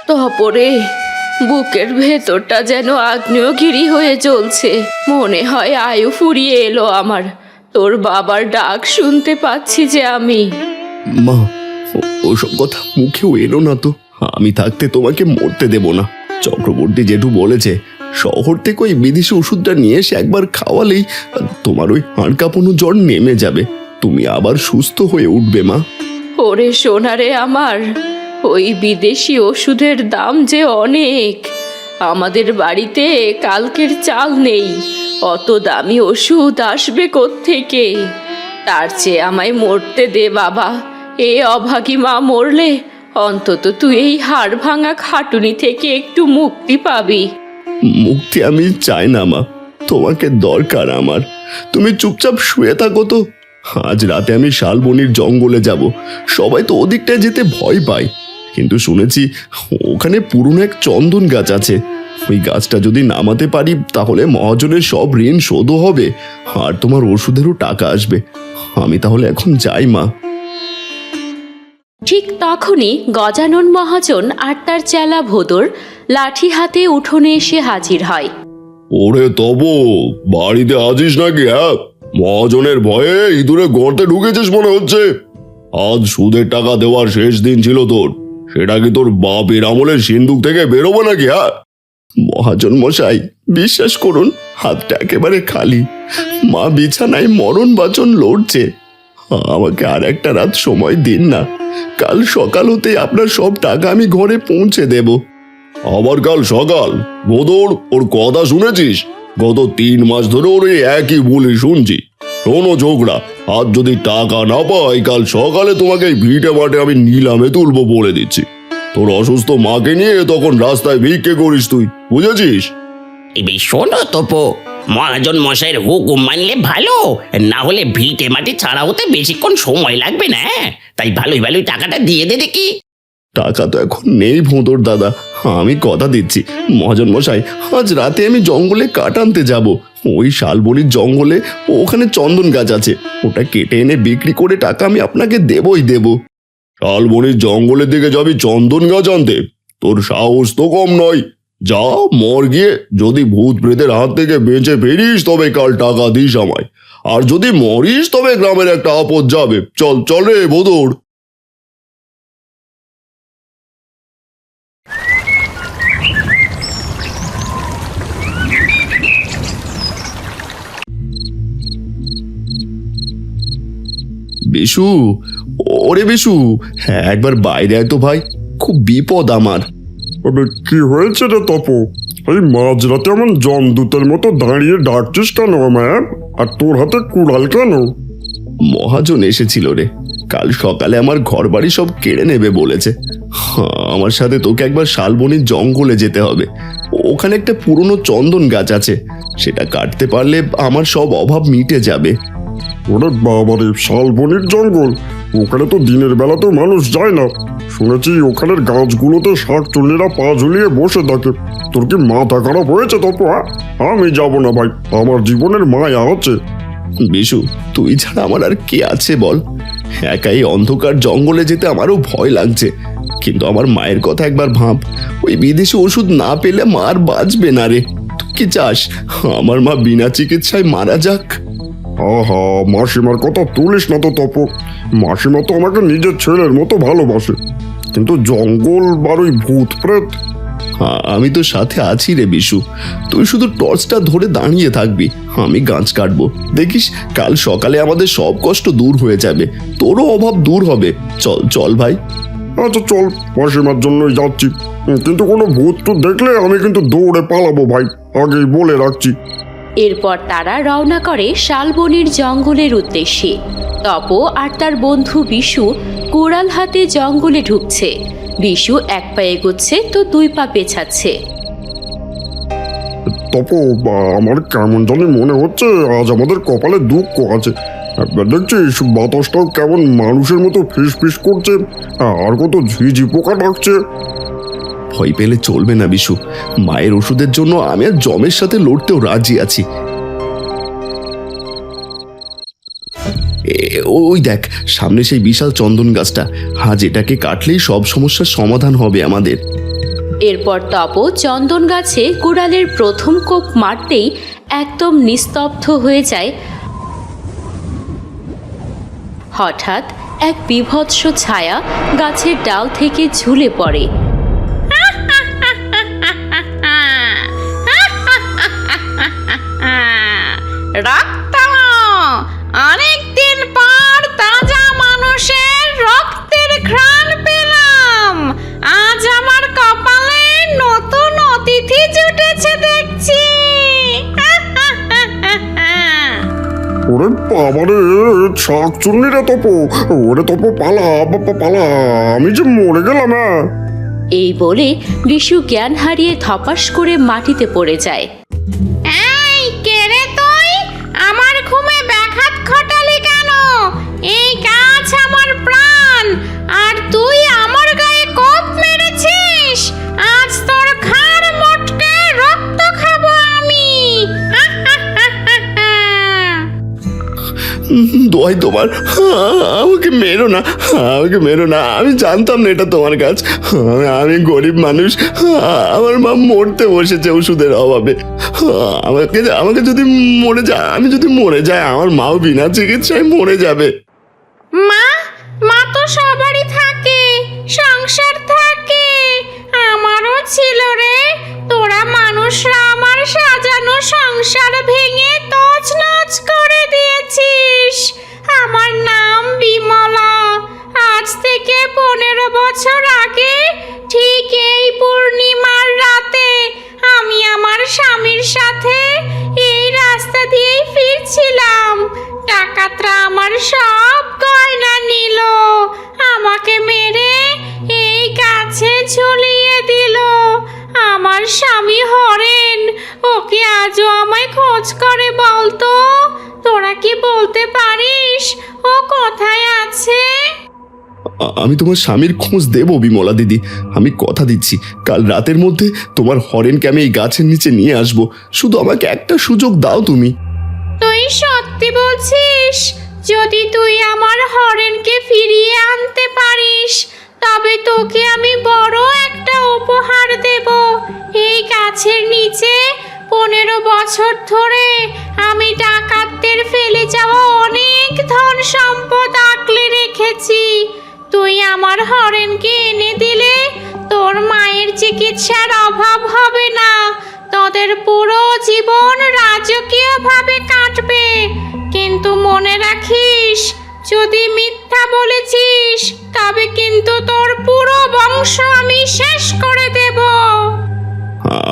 তপরে বুকের ভেতরটা যেন আগ্নেয়গিরি হয়ে চলছে। মনে হয় আয়ু ফুরিয়ে এলো আমার। তোর বাবার ডাক শুনতে পাচ্ছি যে আমি। মা, ওসব কথা মুখেও এলো না তো। আমি থাকতে তোমাকে মরতে দেব না। চক্রবর্তী জেঠু বলেছে শহর থেকে ওই বিদেশি ওষুধটা নিয়ে এসে একবার খাওয়ালেই তোমার ওই হাড় কাঁপানো জ্বর নেমে যাবে, তুমি আবার সুস্থ হয়ে উঠবে মা। ওরে সোনারে আমার, ওই বিদেশি ওষুধের দাম যে অনেক। আমাদের বাড়িতে কালকের চাল নেই, অত দামি ওষুধ আসবে কোত্থেকে? তার চেয়ে আমায় মরতে দে বাবা। এ অভাগী মা মরলে অন্তত তুই এই হাড় ভাঙা খাটুনি থেকে একটু মুক্তি পাবি। মুক্তি আমি চাই না মা, তোমাকে দরকার আমার। তুমি চুপচাপ শুয়ে থাকো তো। আজ রাতে আমি শালবনির জঙ্গলে যাব। সবাই তো ওদিকটায় যেতে ভয় পায়, কিন্তু শুনেছি ওখানে পুরনো এক চন্দন গাছ আছে। ওই গাছটা যদি নামাতে পারি তাহলে মহাজনের সব ঋণ শোধও হবে, আর তোমার ওষুধেরও টাকা আসবে। আমি তাহলে এখন যাই মা। ঠিক তখনই গজানন মহাজন আর তার চেলা ভোদর লাঠি হাতে উঠোনে এসে হাজির হয়। ওরে তব, বাড়িতে আছিস নাকি? হ্যাঁ, মহাজনের ভয়ে ইঁদুরে গর্তে ঢুকেছিস মনে হচ্ছে। আজ সুদের টাকা দেওয়ার শেষ দিন ছিল তোর, সেটা কি তোর বাপের আমলের সিন্দুক থেকে বেরোবো নাকি? হ্যাঁ মহাজন মশাই, বিশ্বাস করুন হাতটা একেবারে খালি। মা বিছানায় মরণ বাচন লড়ছে। আমাকে আর একটা রাত সময় দিন না, কাল সকাল হতে আপনার সব টাকা আমি ঘরে পৌঁছে দেব। আবার কাল সকাল? বদর, ওর কথা শুনেছিস? গত 3 মাস ধরে ওর এই একই বলি শুনছি। শোনো ঝগড়া, আজ যদি টাকা না পাই কাল সকালে তোমাকে এই ভিটে মাঠে আমি নিলামে তুলবো বলে দিচ্ছি। তোর অসুস্থ মাকে নিয়ে তখন রাস্তায় ভিক্ষে করিস তুই, বুঝেছিস? এবার শোনো তপো, মহাজন মশাইয়ের হুকুম মানলে ভালো, না হলে ভিটে মাটি ছাড়া হতে বেশিক্ষণ সময় লাগবে না। তাই ভালোই ভালোই টাকাটা দিয়ে দে দেখি। টাকা তো এখন নেই ভোঁদর দাদা, আমি কথা দিচ্ছি মহাজন মশাই, আজ রাতে আমি জঙ্গলে কাঠ আনতে যাব। ওই শালবনির জঙ্গলে ওখানে চন্দন গাছ আছে, ওটা কেটে এনে বিক্রি করে টাকা আমি আপনাকে দেবই দেব। শালবনির জঙ্গলের দিকে যাবি চন্দন গাছ আনতে? তোর সাহস তো কম নয়। যা, মর গিয়ে। যদি ভূত প্রেতের হাত থেকে বেঁচে ফিরিস তবে কাল টাকা দিস আমায়, আর যদি মরিস তবে গ্রামের একটা আপদ যাবে। চল চল রে ভোঁদর। বিশু, ওরে বিশু, হ্যাঁ একবার বাইরে আয় তো ভাই, খুব বিপদ আমার। আবে কি হয়েছে রে তপু? এই মাঝরাতে এমন জমদূতের মতো দাঁড়িয়ে ডাকছিস কেন আমায়? আর তোর হাতে কুড়াল কেন? মহাজন এসেছিল রে, কাল সকালে আমার ঘর বাড়ি সব কেড়ে নেবে বলেছে। আমার সাথে তোকে একবার শালবনির জঙ্গলে যেতে হবে। ওখানে একটা পুরনো চন্দন গাছ আছে, সেটা কাটতে পারলে আমার সব অভাব মিটে যাবে। ওরে বাবারে, শালবনির জঙ্গল? ওখানে তো দিনের বেলাতেও মানুষ যায় না। শুনেছি ওখানের গাছগুলোতে শাকচুন্নিরা পা ঝুলিয়ে বসে থাকে। তোর কি মাথা খারাপ হয়েছে তপু? আমি যাব না ভাই, আমার জীবনের মায়া আছে। বিশু, তুই ছাড়া আমার আর কে আছে বল? একাই অন্ধকার জঙ্গলে যেতে আমারও ভয় লাগছে, কিন্তু আমার মায়ের কথা একবার ভাব। ওই বিদেশি ওষুধ না পেলে মা আর বাঁচবে না রে। তুই কি চাস আমার মা বিনা চিকিৎসায় মারা যাক? আহা, মাসিমার কথা তুলিস না তো তপু। মাসিমা তো আমাকে নিজের ছেলের মতো ভালোবাসে, কিন্তু জঙ্গল আর ওই ভূত প্রেত। আমি তো সাথে আছি রে বিশু, তুই শুধু টর্চটা ধরে দাঁড়িয়ে থাকবি, আমি গাছ কাটবো। দেখিস কাল সকালে আমাদের সব কষ্ট দূর হয়ে যাবে, তোরও অভাব দূর হবে। চল চল ভাই। আচ্ছা চল, মাসিমার জন্যই যাচ্ছি, কিন্তু কোনো ভূত তো দেখলে আমি কিন্তু দৌড়ে পালাবো ভাই, আগেই বলে রাখছি। এরপর তারা রওনা করে শালবনির জঙ্গলের উদ্দেশ্যে। তপ আর তার বন্ধু বিশু কুড়াল হাতে জঙ্গলে ঢুকছে। বিশু 1 পা এগোচ্ছে তো 2 পা পেছাচ্ছে। তপু, আমার কেমন জানি মনে হচ্ছে আজ আমাদের কপালে দুঃখ আছে। দেখছিস বাতাসটাও কেমন মানুষের মতো ফিস ফিস করছে, আর কত ঝিঝি পোকা ডাকছে। ভয় পেলে চলবে না বিশু, মায়ের ওষুধের জন্য আমি আর জমের সাথে লড়তেও রাজি আছি। ওই দেখ সামনে সেই বিশাল চন্দন গাছটা, আজ এটাকে কাটলেই সব সমস্যার সমাধান হবে আমাদের। এরপর তপ চন্দন গাছে কুড়ালের প্রথম কোপ মারতেই একদম নিস্তব্ধ হয়ে যায়। হঠাৎ এক বীভৎস ছায়া গাছের ডাল থেকে ঝুলে পড়ে। রক্ত, অনেকদিন পর তাজা মানুষের রক্তের ঘ্রাণ পেলাম। আজ আমার কপালে নতুন অতিথি জুটেছে দেখছি। ওরে বাবারে, শাকচুন্নি রে তপু, ওরে তপু পালা পালা, আমি যে মরে গেলাম। এই বলে বিশু জ্ঞান হারিয়ে ধপাস করে মাটিতে পড়ে যায়। এই কে রে তুই? আমার ঘুমে ব্যাঘাত ঘটালি কেন? এই গাছ আমার প্রাণ, আর তুই আমার গায়ে কোপ মেরেছিস। আজ তোর ঘাড় মটকে রক্ত খাবো আমি। দোহাই তোমার, আমাকে মেরো না, আমাকে মেরো না। আমি জানতাম না এটা তোমার কাজ। আমি গরিব মানুষ, আমার মা মরতে বসেছে ওষুধের অভাবে। আমাকে যদি মরে যায়, আমি যদি মরে যাই, আমার মাও বিনা চিকিৎসায় মরে যাবে। মা তো সবারই থাকে, সংসার থাকে, আমারও ছিল রে। তোরা মানুষরা আমার সাজানো সংসার ভেঙে তছনছ করে দিয়েছিস। আমার নাম বিমলা। আজ থেকে 15 বছর আগে ঠিক এই পূর্ণিমার রাতে আমি আমার স্বামীর সাথে এই রাস্তা দিয়েই ফিরছিলাম। ডাকাতরা আমার সব গয়না নিল, আমাকে মেরে এই গাছে ঝুলিয়ে দিল। আমার স্বামী হরেন, ওকে আজও আমায় খোঁজ করে বলতো। তোরা কি বলতে পারিস ও কোথায় আছে? আমি তোমার স্বামীর খোঁজ দেবো বিমলা দিদি, আমি কথা দিচ্ছি। কাল রাতের মধ্যে তোমার হরেনকে আমি এই গাছের নিচে নিয়ে আসবো। শুধু আমাকে একটা সুযোগ দাও তুমি। তুই সত্যি বলছিস? যদি তুই আমার হরেনকে ফিরিয়ে আনতে পারিস, তবে তোকে আমি বড় একটা উপহার দেব। এই গাছের নিচে 15 বছর ধরে আমি ডাকাতদের ফেলে যাওয়া অনেক ধন সম্পদ আঁকলে রেখেছি। তুই আমার হরেনকে এনে দিলে তোর মায়ের চিকিৎসার অভাব হবে না। তোদের পুরো জীবন রাজকীয়ভাবে কাটবে। কিন্তু মনে রাখিস, যদি মিথ্যা বলেছিস তবে কিন্তু তোর পুরো বংশ আমি শেষ করে দেব।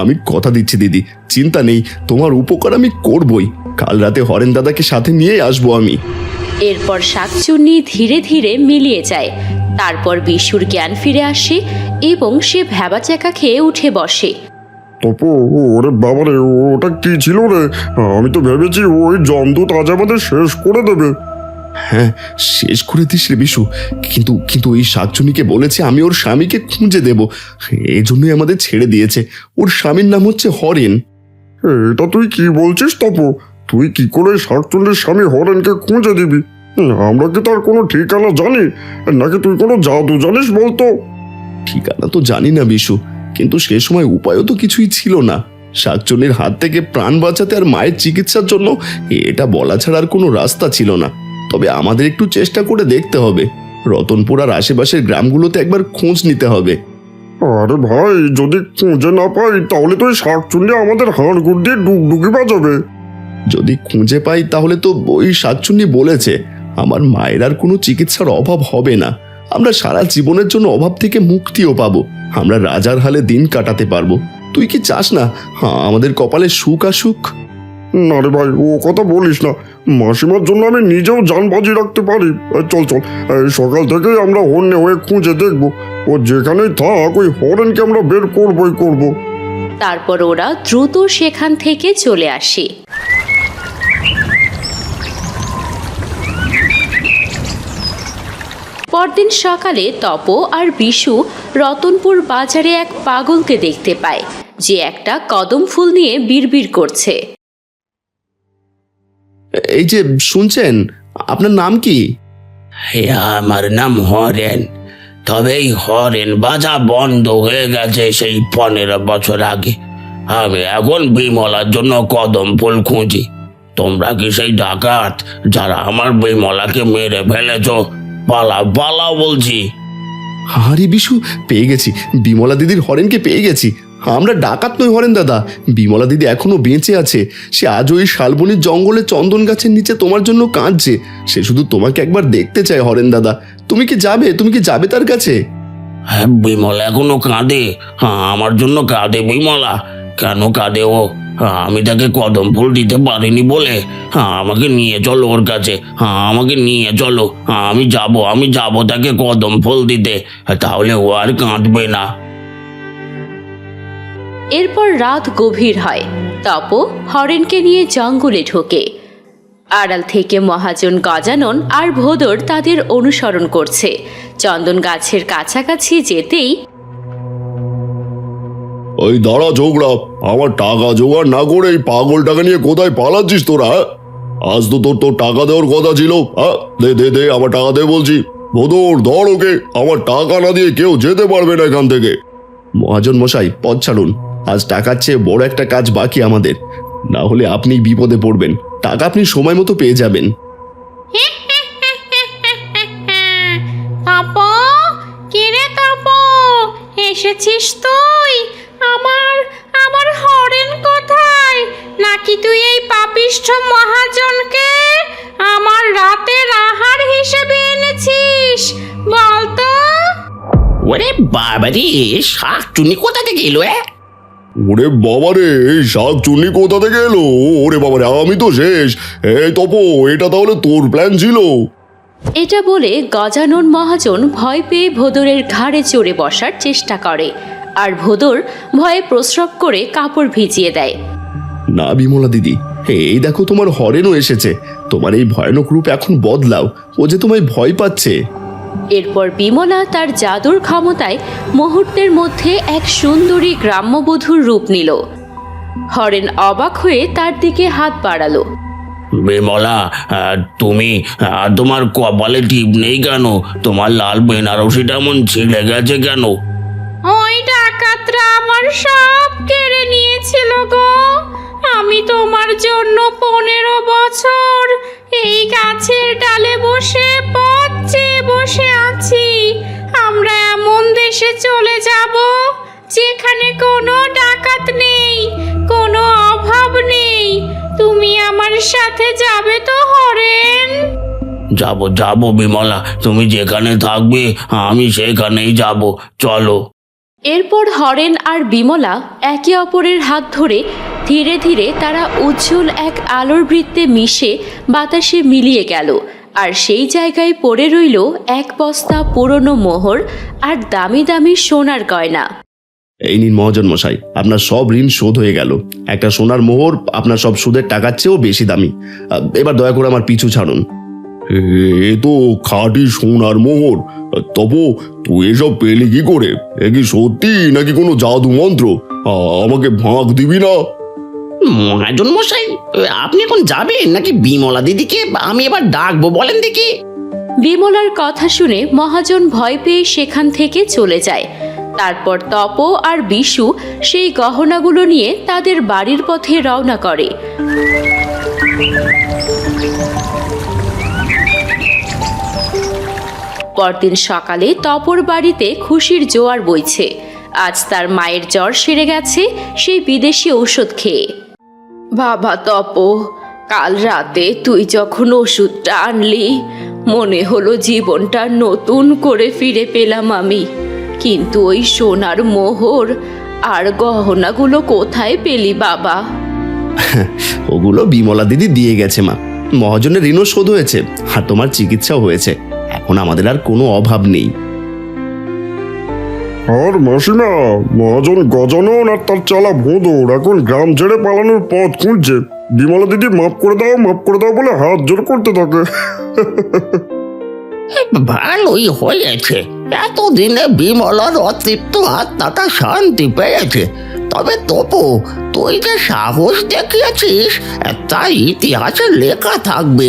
আমি কথা দিচ্ছি দিদি, চিন্তা নেই, তোমার উপকার আমি করবই। কাল রাতে হরেন দাদাকে সাথে নিয়ে আসবো আমি। এরপর শাকচুন্নি ধীরে ধীরে মিলিয়ে যায়। তারপর বিশুর জ্ঞান ফিরে আসে এবং সে ভ্যাবাচ্যাকা খেয়ে উঠে বসে। তপু, ওরে বাবারে, ওটা কি ছিল রে? আমি তো ভেবেছি ওই জমদূত আজ আমাদের শেষ করে দেবে। হ্যাঁ, শেষ করে দিস রে বিশু। কিন্তু ওই শাকচুনিকে বলেছে আমি ওর স্বামীকে খুঁজে দেব, এই জন্যই আমাদের ছেড়ে দিয়েছে। ওর স্বামীর নাম হচ্ছে হরেন। এটা তুই কি বলছিস তপু? তুই কি করে শাকচুন্নির স্বামী হরেনকে খুঁজে দিবি? আমরা কি তার কোনো ঠিকানা জানি, নাকি তুই কোনো জাদু জানিস বলতো? ঠিকানা তো জানি না বিশু, কিন্তু সে সময় উপায়ও তো কিছুই ছিল না। শাকচুনির হাত থেকে প্রাণ বাঁচাতে আর মায়ের চিকিৎসার জন্য এটা বলা ছাড়া আর কোনো রাস্তা ছিল না। তবে আমাদের একটু চেষ্টা করে দেখতে হবে। রতনপুর আর আশেপাশের গ্রামগুলোতে একবার খোঁজ নিতে হবে। আরে ভাই, যদি খুঁজে না পাই তাহলে তো ওই শাকচুন্নি আমাদের হাড় গুড় দিয়ে ডুগডুগি বাজাবে। যদি খুঁজে পাই তাহলে তো ওই শাকচুন্নি বলেছে আমার মায়ের আর কোনো চিকিৎসার অভাব হবে না। আমরা সারা জীবনের জন্য অভাব থেকে মুক্তিও পাবো। আমরা রাজার হালে দিন কাটাতে পারবো। তুই কি চাস না আমাদের কপালে সুখ আসুক? না রে ভাই, ও কথা বলিস না। মাসিমার জন্য আমি নিজেও জান বাজি রাখতে পারি। চল চল, এই সকাল থেকেই আমরা হন্যে হয়ে খুঁজে দেখবো। ও যেখানেই থাক, ওই হরেনকে আমরা বের করবোই করবো। তারপর ওরা দ্রুত সেখান থেকে চলে আসে। পরদিন সকালে তপ আর বিশু রতনপুর বাজারে এক পাগলকে দেখতে পায়, যে একটা কদম ফুল নিয়ে বিড়বিড় করছে। এই যে শুনছেন, আপনার নাম কি? আমার নাম হরেন। তবে এই হরেন বাজা বন্ধ হয়ে গেছে সেই 15 বছর আগে। আমি এখন বিমলার জন্য কদম ফুল খুঁজি। তোমরা কি সেই ডাকাত যারা আমার বিমলাকে মেরে ফেলেছ? পালা পালা বলছি। আরে বিশু, পেয়ে গেছি, বিমলা দিদির হরেনকে পেয়ে গেছি। আমরা ডাকাত নই হরেন দাদা, বিমলা দিদি এখনো বেঁচে আছে। সে আজ ওই শালবনির জঙ্গলে চন্দন গাছের নিচে তোমার জন্য কাঁদছে। সে শুধু তোমাকে একবার দেখতে চায় হরেন দাদা। তুমি কি যাবে তার কাছে? হ্যাঁ, বিমলা এখনো কাঁদে। হ্যাঁ, আমার জন্য কাঁদে বিমলা। কেন কাঁদে ও? আমি তাকে কদম ফুল দিতে পারিনি বলে। হ্যাঁ, আমাকে নিয়ে চলো ওর কাছে। হ্যাঁ, আমাকে নিয়ে চলো। আমি যাব তাকে কদম ফুল দিতে। তাহলে ও আর কাঁদবে না। এরপর রাত গভীর হয়। তপ হরেনকে নিয়ে জঙ্গলে ঢোকে। আড়াল থেকে মহাজন গজানন আর ভোদর তাদের অনুসরণ করছে। চন্দন গাছের কাছাকাছি যেতেই ওই দাঁড়া ঝগড়া, আমার টাকা জোগাড় না করে এই পাগলটাকে নিয়ে কোথায় পালাচ্ছিস তোরা? আজ তো তোর টাকা দেওয়ার কথা ছিল। দে আমার টাকা দে বলছি। ভোদর, ধর ওকে। আমার টাকা না দিয়ে কেউ যেতে পারবে না এখান থেকে। মহাজন মশাই, পথ ছাড়ুন। আজ টাকার চেয়ে বড় একটা কাজ বাকি আমাদের, না হলে আপনি বিপদে পড়বেন। টাকা আপনি সময় মতো পেয়ে যাবেন। তপ, কে রে তপ, এসেছিস তুই? আমার হরেন কোথায়? নাকি তুই এই পাপিষ্ঠ মহাজনকে আমার রাতের আহার হিসেবে এনেছিস? বল তো। ওরে বাবারে, শাকচুনি কোথা থেকে এলো? ওরে বাবারে, এই শাক চুন্নি কোথা থেকে এলো? ওরে বাবারে, আমি তো শেষ। এই তপো, এটা তাহলে তোর প্ল্যান ছিল? এটা বলে গজানন মহাজন ভয় পেয়ে ভোদরের ঘাড়ে চড়ে বসার চেষ্টা করে, আর ভোদর ভয়ে প্রস্রাব করে কাপড় ভিজিয়ে দেয়। না বিমলা দিদি, এই দেখো তোমার হরেনও এসেছে। তোমার এই ভয়ানক রূপ এখন বদলাও, ও যে তোমায় ভয় পাচ্ছে। এরপর বিমলা তার জাদুর ক্ষমতায় মুহূর্তের মধ্যে এক সুন্দরী গ্রাম্যবধূর রূপ নিল। হরেন অবাক হয়ে তার দিকে হাত বাড়ালো। বিমলা, তুমি তোমার কপালে টিপ নেই কেন? তোমার লাল বেনারসিটা এমন ছিঁড়ে গেছে কেন? ওই ডাকাতরা আমার সব কেড়ে নিয়েছিল গো। আমি তোমার জন্য 15 বছর এই গাছের ডালে বসে পথ চেয়ে বসে আছি। আমরা এমন দেশে চলে যাব যেখানে কোনো ডাকাত নেই, কোনো অভাব নেই। তুমি আমার সাথে যাবে তো হরেন? যাব বিমলা, তুমি যেখানে থাকবে আমি সেখানেই যাব। চলো। এরপর হরেন আর বিমলা একে অপরের হাত ধরে ধীরে ধীরে তারা উজ্জ্বল এক আলোর বৃত্তে মিশে বাতাসে মিলিয়ে গেল। আর সেই জায়গায় পড়ে রইল এক বস্তা পুরনো মোহর আর দামি দামি সোনার গয়না। এই নিন মহাজন মশাই, আপনার সব ঋণ শোধ হয়ে গেল। একটা সোনার মোহর আপনার সব সুদের টাকার চেয়েও বেশি দামি। এবার দয়া করে আমার পিছু ছাড়ুন। এ তো খাঁটি সোনার মোহর। তবু তুই এসব পেলি কি করে? এ কি সত্যি নাকি কোনো জাদু মন্ত্র? আমাকে ভাগ দিবি না? মহাজন মশাই, আপনি এখন যাবেন নাকি বিমলা দিদিকে আমি এবার ডাকবো বলেন দেখি? বিমলার কথা শুনে মহাজন ভয় পেয়ে সেখান থেকে চলে যায়। তারপর তপ আর বিশু সেই গহনাগুলো নিয়ে তাদের বাড়ির পথে রওনা করে। পরদিন সকালে তপর বাড়িতে খুশির জোয়ার বইছে। আজ তার মায়ের জ্বর সেরে গেছে সেই বিদেশি ঔষধ খেয়ে। বাবা তপ, কাল রাতে তুই যখন ওষুধটা আনলি মনে হলো জীবনটা নতুন করে ফিরে পেলাম আমি। কিন্তু ওই সোনার মোহর আর গহনাগুলো কোথায় পেলি বাবা? ওগুলো বিমলা দিদি দিয়ে গেছে মা। মহাজনের ঋণও শোধ হয়েছে, আর তোমার চিকিৎসাও হয়েছে। এখন আমাদের আর কোনো অভাব নেই। আর মাসিমা, মহাজন গজানন আর তার চালা ভোঁদর এখন গ্রাম ছেড়ে পালানোর পথ খুঁজছে। বিমলা দিদি মাফ করে দাও বলে হাত জোর করতে থাকে। ভালোই হয়েছে, এতদিনে বিমলার অতৃপ্ত আত্মাটা শান্তি পেয়েছে। তবে তপু, তুই যে সাহস দেখিয়েছিস তাই ইতিহাসে লেখা থাকবে।